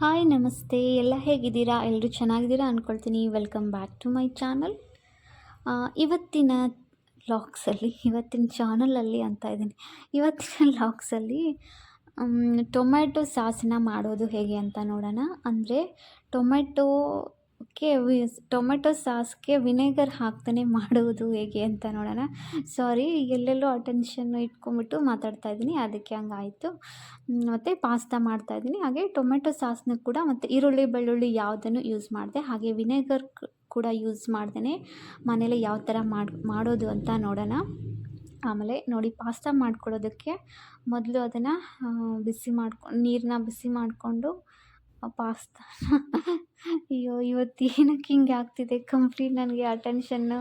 Hi ನಮಸ್ತೆ, ಎಲ್ಲ ಹೇಗಿದ್ದೀರಾ? ಎಲ್ಲರೂ ಚೆನ್ನಾಗಿದ್ದೀರಾ ಅಂದ್ಕೊಳ್ತೀನಿ. Welcome back to my channel. ಇವತ್ತಿನ ಇವತ್ತಿನ ಚಾನಲಲ್ಲಿ ಅಂತ ಇದ್ದೀನಿ. ಇವತ್ತಿನ ಲಾಗ್ಸಲ್ಲಿ ಟೊಮ್ಯಾಟೊ ಸಾಸನ್ನ ಮಾಡೋದು ಹೇಗೆ ಅಂತ ನೋಡೋಣ. ಅಂದರೆ ಟೊಮೆಟೊ ಸಾಸ್ಗೆ ವಿನೆಗರ್ ಹಾಕ್ದೇ ಮಾಡುವುದು ಹೇಗೆ ಅಂತ ನೋಡೋಣ. ಸಾರಿ, ಎಲ್ಲೆಲ್ಲೋ ಅಟೆನ್ಷನ್ ಇಟ್ಕೊಂಡ್ಬಿಟ್ಟು ಮಾತಾಡ್ತಾ ಇದ್ದೀನಿ, ಅದಕ್ಕೆ ಹಂಗಾಯಿತು. ಮತ್ತು ಪಾಸ್ತಾ ಮಾಡ್ತಾಯಿದ್ದೀನಿ. ಹಾಗೆ ಟೊಮೆಟೊ ಸಾಸನ್ನ ಕೂಡ ಮತ್ತು ಈರುಳ್ಳಿ ಬೆಳ್ಳುಳ್ಳಿ ಯಾವುದನ್ನು ಯೂಸ್ ಮಾಡಿದೆ, ಹಾಗೆ ವಿನೆಗರ್ ಕೂಡ ಯೂಸ್ ಮಾಡ್ದೇ ಮನೇಲಿ ಯಾವ ಥರ ಮಾಡೋದು ಅಂತ ನೋಡೋಣ. ಆಮೇಲೆ ನೋಡಿ, ಪಾಸ್ತಾ ಮಾಡ್ಕೊಳ್ಳೋದಕ್ಕೆ ಮೊದಲು ಅದನ್ನು ನೀರನ್ನ ಬಿಸಿ ಮಾಡಿಕೊಂಡು ಪಾಸ್ತಾನ ಅಯ್ಯೋ ಇವತ್ತು ಏನಕ್ಕೆ ಹಿಂಗೆ ಆಗ್ತಿದೆ, ಕಂಪ್ಲೀಟ್ ನನಗೆ ಅಟೆನ್ಷನ್ನು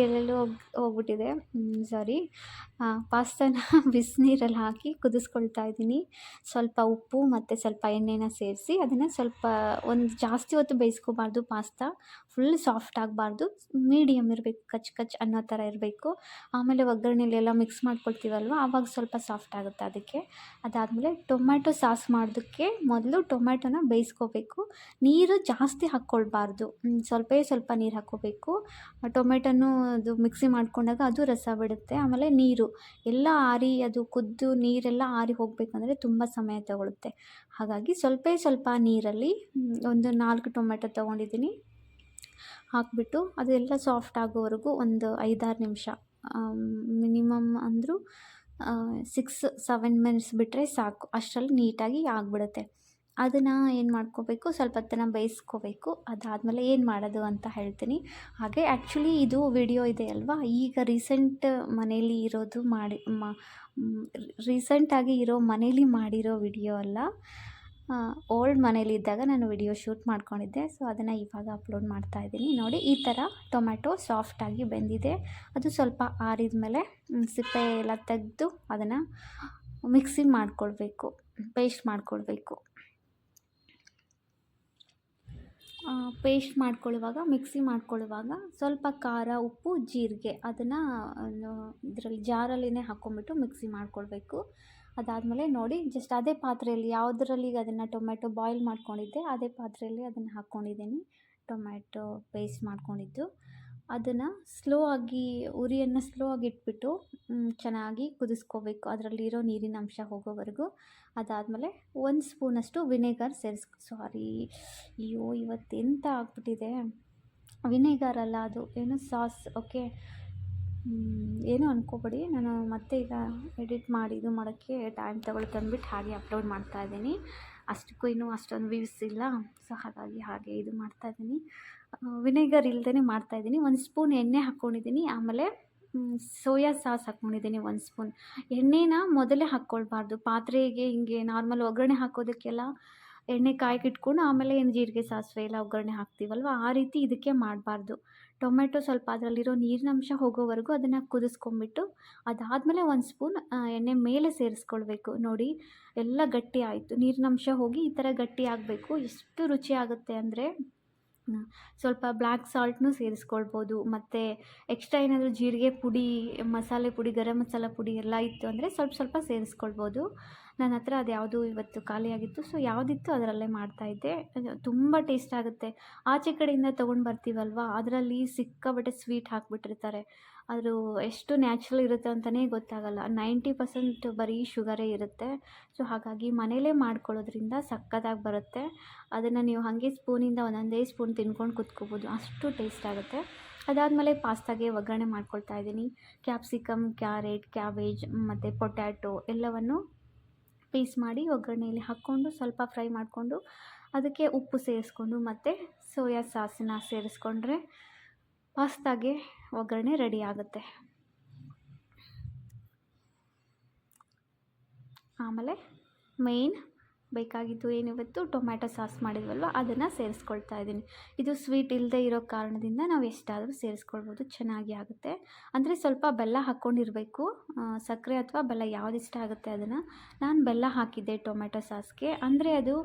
ಎಲ್ಲೆಲ್ಲೋ ಹೋಗ್ಬಿಟ್ಟಿದೆ. ಸಾರಿ. ಪಾಸ್ತಾನ ಬಿಸಿನೀರಲ್ಲಿ ಹಾಕಿ ಕುದಿಸ್ಕೊಳ್ತಾ ಇದ್ದೀನಿ. ಸ್ವಲ್ಪ ಉಪ್ಪು ಮತ್ತು ಸ್ವಲ್ಪ ಎಣ್ಣೆನ ಸೇರಿಸಿ ಅದನ್ನು ಸ್ವಲ್ಪ ಜಾಸ್ತಿ ಹೊತ್ತು ಬೇಯಿಸ್ಕೋಬಾರ್ದು. ಪಾಸ್ತಾ ಫುಲ್ ಸಾಫ್ಟ್ ಆಗಬಾರ್ದು, ಮೀಡಿಯಮ್ ಇರಬೇಕು, ಕಚ್ ಅನ್ನೋ ಥರ ಇರಬೇಕು. ಆಮೇಲೆ ಒಗ್ಗರಣೆಲೆಲ್ಲ ಮಿಕ್ಸ್ ಮಾಡ್ಕೊಳ್ತೀವಲ್ವ, ಆವಾಗ ಸ್ವಲ್ಪ ಸಾಫ್ಟ್ ಆಗುತ್ತೆ. ಅದಕ್ಕೆ ಅದಾದಮೇಲೆ ಟೊಮ್ಯಾಟೊ ಸಾಸ್ ಮಾಡೋದಕ್ಕೆ ಮೊದಲು ಟೊಮ್ಯಾಟೊನ ಬೇಯಿಸ್ಕೋಬೇಕು. ನೀರು ಜಾಸ್ತಿ ಹಾಕ್ಕೊಳ್ಬಾರ್ದು, ಸ್ವಲ್ಪ ನೀರು ಹಾಕ್ಕೋಬೇಕು. ಟೊಮೆಟೊನೂ ಅದು ಮಿಕ್ಸಿ ಮಾಡ್ಕೊಂಡಾಗ ಅದು ರಸ ಬಿಡುತ್ತೆ. ಆಮೇಲೆ ನೀರು ಎಲ್ಲ ಆರಿ, ಅದು ಕುದ್ದು ನೀರೆಲ್ಲ ಆರಿ ಹೋಗಬೇಕಂದ್ರೆ ತುಂಬ ಸಮಯ ತಗೊಳುತ್ತೆ. ಹಾಗಾಗಿ ಸ್ವಲ್ಪ ನೀರಲ್ಲಿ ಒಂದು 4 ಟೊಮೆಟೊ ತೊಗೊಂಡಿದ್ದೀನಿ. ಹಾಕಿಬಿಟ್ಟು ಅದೆಲ್ಲ ಸಾಫ್ಟ್ ಆಗೋವರೆಗೂ ಒಂದು 5-6 ನಿಮಿಷ, ಮಿನಿಮಮ್ ಅಂದರೂ 6-7 ಮಿನಿಟ್ಸ್ ಬಿಟ್ಟರೆ ಸಾಕು. ಅಷ್ಟರಲ್ಲಿ ನೀಟಾಗಿ ಆಗಿಬಿಡುತ್ತೆ. ಅದನ್ನು ಏನು ಮಾಡ್ಕೋಬೇಕು, ಸ್ವಲ್ಪ ಹೊತ್ತನ್ನು ಬೇಯಿಸ್ಕೋಬೇಕು. ಅದಾದಮೇಲೆ ಏನು ಮಾಡೋದು ಅಂತ ಹೇಳ್ತೀನಿ. ಹಾಗೆ ಆ್ಯಕ್ಚುಲಿ ಇದು ವಿಡಿಯೋ ಇದೆ ಅಲ್ವಾ, ಈಗ ರೀಸೆಂಟಾಗಿ ಇರೋ ಮನೇಲಿ ಮಾಡಿರೋ ವಿಡಿಯೋ ಅಲ್ಲ. ಓಲ್ಡ್ ಮನೇಲಿದ್ದಾಗ ನಾನು ವಿಡಿಯೋ ಶೂಟ್ ಮಾಡ್ಕೊಂಡಿದ್ದೆ. ಸೊ ಅದನ್ನು ಇವಾಗ ಅಪ್ಲೋಡ್ ಮಾಡ್ತಾಯಿದ್ದೀನಿ. ನೋಡಿ, ಈ ಥರ ಟೊಮ್ಯಾಟೊ ಸಾಫ್ಟಾಗಿ ಬೆಂದಿದೆ. ಅದು ಸ್ವಲ್ಪ ಆರಿದ ಮೇಲೆ ಸಿಪ್ಪೆ ಎಲ್ಲ ತೆಗೆದು ಅದನ್ನು ಮಿಕ್ಸಿ ಮಾಡ್ಕೊಳ್ಬೇಕು, ಪೇಸ್ಟ್ ಮಾಡ್ಕೊಳ್ಬೇಕು. ಮಿಕ್ಸಿ ಮಾಡ್ಕೊಳ್ಳುವಾಗ ಸ್ವಲ್ಪ ಖಾರ, ಉಪ್ಪು, ಜೀರಿಗೆ ಅದನ್ನು ಇದರಲ್ಲಿ ಜಾರಲ್ಲಿನೇ ಹಾಕ್ಕೊಂಬಿಟ್ಟು ಮಿಕ್ಸಿ ಮಾಡ್ಕೊಳ್ಬೇಕು. ಅದಾದಮೇಲೆ ನೋಡಿ, ಜಸ್ಟ್ ಅದೇ ಪಾತ್ರೆಯಲ್ಲಿ ಯಾವುದರಲ್ಲಿ ಅದನ್ನು ಟೊಮ್ಯಾಟೊ ಬಾಯ್ಲ್ ಮಾಡ್ಕೊಂಡಿದ್ದೆ ಅದೇ ಪಾತ್ರೆಯಲ್ಲಿ ಅದನ್ನು ಹಾಕ್ಕೊಂಡಿದ್ದೀನಿ. ಟೊಮ್ಯಾಟೊ ಪೇಸ್ಟ್ ಮಾಡ್ಕೊಂಡಿದ್ದು ಅದನ್ನು ಉರಿಯನ್ನು ಸ್ಲೋ ಆಗಿ ಇಟ್ಬಿಟ್ಟು ಚೆನ್ನಾಗಿ ಕುದಿಸ್ಕೋಬೇಕು, ಅದರಲ್ಲಿರೋ ನೀರಿನ ಅಂಶ ಹೋಗೋವರೆಗೂ. ಅದಾದಮೇಲೆ 1 ಸ್ಪೂನಷ್ಟು ವಿನೆಗರ್ ಅಯ್ಯೋ ಇವತ್ತೆಂತ ಆಗ್ಬಿಟ್ಟಿದೆ, ವಿನೆಗರ್ ಅಲ್ಲ ಅದು ಏನು ಸಾಸ್. ಓಕೆ, ಏನೂ ಅಂದ್ಕೋಬೇಡಿ. ನಾನು ಮತ್ತೆ ಈಗ ಎಡಿಟ್ ಮಾಡಿ ಇದು ಮಾಡೋಕ್ಕೆ ಟೈಮ್ ತಗೊಳುತ್ತೆ ಅಂದ್ಬಿಟ್ಟು ಹಾಗೆ ಅಪ್ಲೋಡ್ ಮಾಡ್ತಾಯಿದ್ದೀನಿ. ಅಷ್ಟಕ್ಕೂ ಇನ್ನೂ ಅಷ್ಟೊಂದು ವ್ಯೂಸ್ ಇಲ್ಲ. ಸೊ ಹಾಗಾಗಿ ಹಾಗೆ ಇದು ಮಾಡ್ತಾಯಿದ್ದೀನಿ. ವಿನೆಗರ್ ಇಲ್ಲದೇ ಮಾಡ್ತಾಯಿದ್ದೀನಿ. 1 ಸ್ಪೂನ್ ಎಣ್ಣೆ ಹಾಕ್ಕೊಂಡಿದ್ದೀನಿ. ಆಮೇಲೆ ಸೋಯಾ ಸಾಸ್ ಹಾಕ್ಕೊಂಡಿದ್ದೀನಿ 1 ಸ್ಪೂನ್. ಎಣ್ಣೆನ ಮೊದಲೇ ಹಾಕ್ಕೊಳ್ಬಾರ್ದು. ಪಾತ್ರೆಗೆ ಹಿಂಗೆ ನಾರ್ಮಲ್ ಒಗ್ಗರಣೆ ಹಾಕೋದಕ್ಕೆಲ್ಲ ಎಣ್ಣೆ ಕಾಯ್ಕಿಟ್ಕೊಂಡು ಆಮೇಲೆ ಏನು ಜೀರಿಗೆ ಸಾಸಿವೆ ಎಲ್ಲ ಒಗ್ಗರಣೆ ಹಾಕ್ತೀವಲ್ವ, ಆ ರೀತಿ ಇದಕ್ಕೆ ಮಾಡಬಾರ್ದು. ಟೊಮೆಟೊ ಸ್ವಲ್ಪ ಅದರಲ್ಲಿರೋ ನೀರಿನಂಶ ಹೋಗೋವರೆಗೂ ಅದನ್ನು ಕುದಿಸ್ಕೊಂಬಿಟ್ಟು ಅದಾದಮೇಲೆ 1 ಸ್ಪೂನ್ ಎಣ್ಣೆ ಮೇಲೆ ಸೇರಿಸ್ಕೊಳ್ಬೇಕು. ನೋಡಿ, ಎಲ್ಲ ಗಟ್ಟಿ ಆಯಿತು, ನೀರಿನಂಶ ಹೋಗಿ ಈ ಥರ ಗಟ್ಟಿ ಆಗಬೇಕು. ಎಷ್ಟು ರುಚಿ ಆಗುತ್ತೆ ಅಂದರೆ, ಸ್ವಲ್ಪ ಬ್ಲ್ಯಾಕ್ ಸಾಲ್ಟ್ನೂ ಸೇರಿಸ್ಕೊಳ್ಬೋದು. ಮತ್ತು ಎಕ್ಸ್ಟ್ರಾ ಏನಾದರೂ ಜೀರಿಗೆ ಪುಡಿ, ಮಸಾಲೆ ಪುಡಿ, ಗರಂ ಮಸಾಲ ಪುಡಿ ಎಲ್ಲ ಇತ್ತು ಅಂದರೆ ಸ್ವಲ್ಪ ಸೇರಿಸ್ಕೊಳ್ಬೋದು. ನನ್ನ ಹತ್ರ ಅದು ಯಾವುದು ಇವತ್ತು ಖಾಲಿಯಾಗಿತ್ತು. ಸೊ ಯಾವುದಿತ್ತು ಅದರಲ್ಲೇ ಮಾಡ್ತಾಯಿದ್ದೆ. ತುಂಬ ಟೇಸ್ಟ್ ಆಗುತ್ತೆ. ಆಚೆ ಕಡೆಯಿಂದ ತೊಗೊಂಡು ಬರ್ತೀವಲ್ವ, ಅದರಲ್ಲಿ ಸಿಕ್ಕಾಪಟ್ಟೆ ಸ್ವೀಟ್ ಹಾಕ್ಬಿಟ್ಟಿರ್ತಾರೆ. ಅದು ಎಷ್ಟು ನ್ಯಾಚುರಲ್ ಇರುತ್ತೆ ಅಂತಲೇ ಗೊತ್ತಾಗಲ್ಲ. 90% ಬರೀ ಶುಗರೇ ಇರುತ್ತೆ. ಸೊ ಹಾಗಾಗಿ ಮನೇಲೇ ಮಾಡ್ಕೊಳ್ಳೋದ್ರಿಂದ ಸಕ್ಕತ್ತಾಗಿ ಬರುತ್ತೆ. ಅದನ್ನು ನೀವು ಹಾಗೆ ಸ್ಪೂನಿಂದ ಒಂದೊಂದೇ ಸ್ಪೂನ್ ತಿನ್ಕೊಂಡು ಕುತ್ಕೋಬೋದು, ಅಷ್ಟು ಟೇಸ್ಟ್ ಆಗುತ್ತೆ. ಅದಾದಮೇಲೆ ಪಾಸ್ತಾಗೆ ಒಗ್ಗರಣೆ ಮಾಡ್ಕೊಳ್ತಾ ಇದ್ದೀನಿ. ಕ್ಯಾಪ್ಸಿಕಮ್, ಕ್ಯಾರೆಟ್, ಕ್ಯಾಬೇಜ್ ಮತ್ತು ಪೊಟ್ಯಾಟೊ ಎಲ್ಲವನ್ನು ಪೀಸ್ ಮಾಡಿ ಒಗ್ಗರಣೆಯಲ್ಲಿ ಹಾಕ್ಕೊಂಡು ಸ್ವಲ್ಪ ಫ್ರೈ ಮಾಡಿಕೊಂಡು ಅದಕ್ಕೆ ಉಪ್ಪು ಸೇರಿಸ್ಕೊಂಡು ಮತ್ತು ಸೋಯಾ ಸಾಸನ್ನ ಸೇರಿಸ್ಕೊಂಡ್ರೆ ಪಾಸ್ತಾಗೆ ಒಗ್ಗರಣೆ ರೆಡಿ ಆಗುತ್ತೆ. ಆಮೇಲೆ ಮೇಯ್ನ್ ಬೇಕಾಗಿದ್ದು ಏನಿವತ್ತು ಟೊಮ್ಯಾಟೊ ಸಾಸ್ ಮಾಡಿದ್ವಲ್ವ, ಅದನ್ನು ಸೇರಿಸ್ಕೊಳ್ತಾ ಇದ್ದೀನಿ. ಇದು ಸ್ವೀಟ್ ಇಲ್ಲದೆ ಇರೋ ಕಾರಣದಿಂದ ನಾವು ಎಷ್ಟಾದರೂ ಸೇರಿಸ್ಕೊಳ್ಬೋದು, ಚೆನ್ನಾಗಿ ಆಗುತ್ತೆ. ಅಂದರೆ ಸ್ವಲ್ಪ ಬೆಲ್ಲ ಹಾಕ್ಕೊಂಡಿರಬೇಕು, ಸಕ್ಕರೆ ಅಥವಾ ಬೆಲ್ಲ ಯಾವ್ದು ಇಷ್ಟ ಆಗುತ್ತೆ ಅದನ್ನು. ನಾನು ಬೆಲ್ಲ ಹಾಕಿದ್ದೆ ಟೊಮ್ಯಾಟೊ ಸಾಸ್ಗೆ. ಅಂದರೆ ಅದು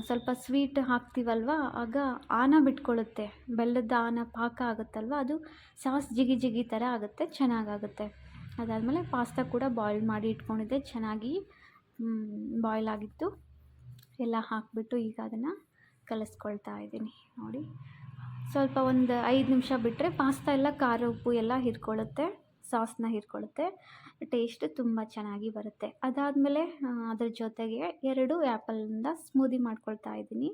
ಸ್ವಲ್ಪ ಸ್ವೀಟ್ ಹಾಕ್ತೀವಲ್ವ, ಆಗ ಆನ ಬಿಟ್ಕೊಳ್ಳುತ್ತೆ, ಬೆಲ್ಲದ ಆನ ಪಾಕ ಆಗುತ್ತಲ್ವ, ಅದು ಸಾಸ್ ಜಿಗಿ ಥರ ಆಗುತ್ತೆ, ಚೆನ್ನಾಗಾಗುತ್ತೆ. ಅದಾದಮೇಲೆ ಪಾಸ್ತಾ ಕೂಡ ಬಾಯ್ಲ್ ಮಾಡಿ ಇಟ್ಕೊಂಡಿದ್ದೆ, ಚೆನ್ನಾಗಿ ಬಾಯ್ಲ್ ಆಗಿತ್ತು. ಎಲ್ಲ ಹಾಕಿಬಿಟ್ಟು ಈಗ ಅದನ್ನು ಕಲಿಸ್ಕೊಳ್ತಾ ಇದ್ದೀನಿ. ನೋಡಿ, ಸ್ವಲ್ಪ ಒಂದು 5 ನಿಮಿಷ ಬಿಟ್ಟರೆ ಪಾಸ್ತಾ ಎಲ್ಲ ಖಾರ ಉಪ್ಪು ಎಲ್ಲ ಹೀರ್ಕೊಳ್ಳುತ್ತೆ, ಸಾಸ್ನ ಹೀರ್ಕೊಳ್ಳುತ್ತೆ, ಟೇಸ್ಟ್ ತುಂಬ ಚೆನ್ನಾಗಿ ಬರುತ್ತೆ. ಅದಾದಮೇಲೆ ಅದ್ರ ಜೊತೆಗೆ 2 ಆ್ಯಪಲಿಂದ ಸ್ಮೂದಿ ಮಾಡ್ಕೊಳ್ತಾ ಇದ್ದೀನಿ.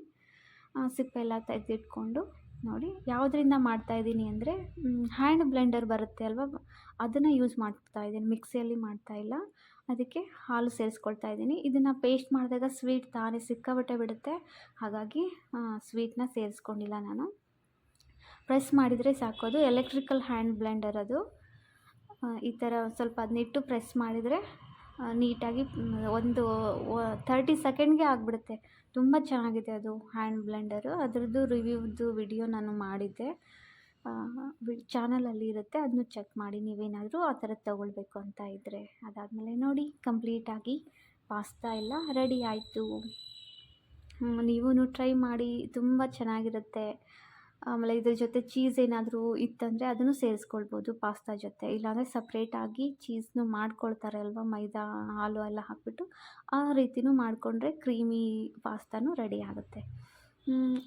ಸಿಪ್ಪೆ ಎಲ್ಲ ತೆಗೆದಿಟ್ಕೊಂಡು ನೋಡಿ ಯಾವುದರಿಂದ ಮಾಡ್ತಾಯಿದ್ದೀನಿ ಅಂದರೆ ಹ್ಯಾಂಡ್ ಬ್ಲೆಂಡರ್ ಬರುತ್ತೆ ಅಲ್ವಾ, ಅದನ್ನು ಯೂಸ್ ಮಾಡ್ತಾಯಿದ್ದೀನಿ, ಮಿಕ್ಸಿಯಲ್ಲಿ ಮಾಡ್ತಾಯಿಲ್ಲ. ಅದಕ್ಕೆ ಹಾಲು ಸೇರಿಸ್ಕೊಳ್ತಾ ಇದ್ದೀನಿ. ಇದನ್ನು ಪೇಸ್ಟ್ ಮಾಡಿದಾಗ ಸ್ವೀಟ್ ತಾನೇ ಸಿಕ್ಕಾಬಟ್ಟೆ ಬಿಡುತ್ತೆ, ಹಾಗಾಗಿ ಸ್ವೀಟನ್ನ ಸೇರಿಸ್ಕೊಂಡಿಲ್ಲ ನಾನು. ಪ್ರೆಸ್ ಮಾಡಿದರೆ ಸಾಕೋದು, ಎಲೆಕ್ಟ್ರಿಕಲ್ ಹ್ಯಾಂಡ್ ಬ್ಲೆಂಡರ್ ಅದು. ಈ ಥರ ಸ್ವಲ್ಪ ಅದನ್ನಿಟ್ಟು ಪ್ರೆಸ್ ಮಾಡಿದರೆ ನೀಟಾಗಿ ಒಂದು 30 ಸೆಕೆಂಡ್ಗೆ ಆಗಿಬಿಡುತ್ತೆ. ತುಂಬ ಚೆನ್ನಾಗಿದೆ ಅದು ಹ್ಯಾಂಡ್ ಬ್ಲೆಂಡರು. ಅದರದ್ದು ರಿವ್ಯೂದು ವಿಡಿಯೋ ನಾನು ಮಾಡಿದ್ದೆ, ಚಾನಲಲ್ಲಿ ಇರುತ್ತೆ, ಅದನ್ನು ಚೆಕ್ ಮಾಡಿ ನೀವೇನಾದರೂ ಆ ಥರದ್ದು ತೊಗೊಳ್ಬೇಕು ಅಂತ ಇದ್ದರೆ. ಅದಾದಮೇಲೆ ನೋಡಿ ಕಂಪ್ಲೀಟಾಗಿ ಪಾಸ್ತಾ ಎಲ್ಲ ರೆಡಿ ಆಯಿತು. ನೀವೂ ಟ್ರೈ ಮಾಡಿ, ತುಂಬ ಚೆನ್ನಾಗಿರುತ್ತೆ. ಆಮೇಲೆ ಇದ್ರ ಜೊತೆ ಚೀಸ್ ಏನಾದರೂ ಇತ್ತಂದರೆ ಅದನ್ನು ಸೇರಿಸ್ಕೊಳ್ಬೋದು ಪಾಸ್ತಾ ಜೊತೆ, ಇಲ್ಲಾಂದರೆ ಸಪ್ರೇಟಾಗಿ ಚೀಸ್ನು ಮಾಡ್ಕೊಳ್ತಾರೆ ಅಲ್ವಾ, ಮೈದಾ ಹಾಲು ಎಲ್ಲ ಹಾಕ್ಬಿಟ್ಟು ಆ ರೀತಿನೂ ಮಾಡಿಕೊಂಡ್ರೆ ಕ್ರೀಮಿ ಪಾಸ್ತಾನು ರೆಡಿ ಆಗುತ್ತೆ.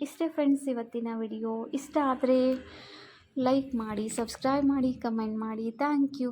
ಇಷ್ಟೇ ಫ್ರೆಂಡ್ಸ್ ಇವತ್ತಿನ ವಿಡಿಯೋ. ಇಷ್ಟ ಆದರೆ ಲೈಕ್ ಮಾಡಿ, ಸಬ್ಸ್ಕ್ರೈಬ್ ಮಾಡಿ, ಕಮೆಂಟ್ ಮಾಡಿ. Thank you.